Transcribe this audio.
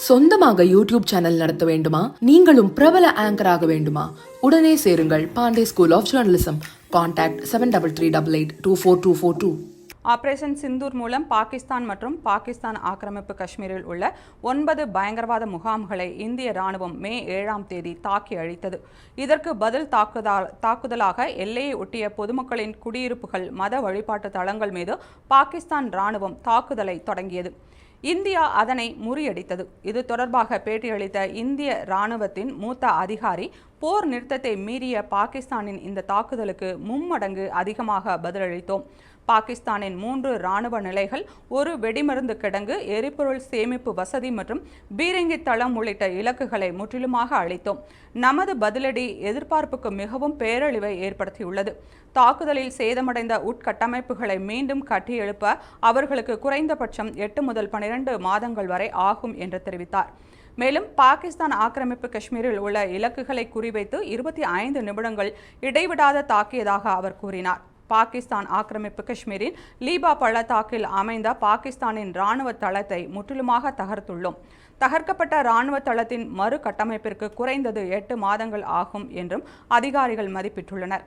சொந்தமாக YouTube channel நடத்த வேண்டுமா? நீங்களும் பிரபல ஆங்கர் ஆக வேண்டுமா? உடனே சேருங்கள் Pandey school of journalism. Contact 7388824242. Operation Sindoor மூலம் பாகிஸ்தான் மற்றும் பாகிஸ்தான் ஆக்கிரமிப்பு காஷ்மீரில் உள்ள 9 பயங்கரவாத முகாம்களை இந்திய ராணுவம் மே 7ஆம் தேதி தாக்கி அழித்தது. இதற்கு பதில் தாக்குதலாக எல்லையை ஒட்டிய பொதுமக்களின் குடியிருப்புகள், மத வழிபாட்டு தளங்கள் மீது பாகிஸ்தான் ராணுவம் தாக்குதலை தொடங்கியது. இந்தியா அதனை முறியடித்தது. இது தொடர்பாக பேட்டியளித்த இந்திய ராணுவத்தின் மூத்த அதிகாரி, போர் நிறுத்தத்தை மீறிய பாகிஸ்தானின் இந்த தாக்குதலுக்கு மும்மடங்கு அதிகமாக பதிலளித்தோம். பாகிஸ்தானின் 3 ராணுவ நிலைகள், ஒரு வெடிமருந்து கிடங்கு, எரிபொருள் சேமிப்பு வசதி மற்றும் பீரங்கி தளம் உள்ளிட்ட இலக்குகளை முற்றிலுமாக அழித்தோம். நமது பதிலடி எதிர்பார்ப்புக்கு மிகவும் பேரழிவை ஏற்படுத்தியுள்ளது. தாக்குதலில் சேதமடைந்த உட்கட்டமைப்புகளை மீண்டும் கட்டியெழுப்ப அவர்களுக்கு குறைந்தபட்சம் 8 முதல் 12 மாதங்கள் வரை ஆகும் என்று தெரிவித்தார். மேலும் பாகிஸ்தான் ஆக்கிரமிப்பு காஷ்மீரில் உள்ள இலக்குகளை குறிவைத்து 25 நிமிடங்கள் இடைவிடாத தாக்கியதாக அவர் கூறினார். பாகிஸ்தான் ஆக்கிரமிப்பு காஷ்மீரின் லீபா பள்ளத்தாக்கில் அமைந்த பாகிஸ்தானின் இராணுவ தளத்தை முற்றிலுமாக தகர்த்துள்ளோம். தகர்க்கப்பட்ட இராணுவ தளத்தின் மறு கட்டமைப்பிற்கு குறைந்தது 8 மாதங்கள் ஆகும் என்றும் அதிகாரிகள் மதிப்பிட்டுள்ளனர்.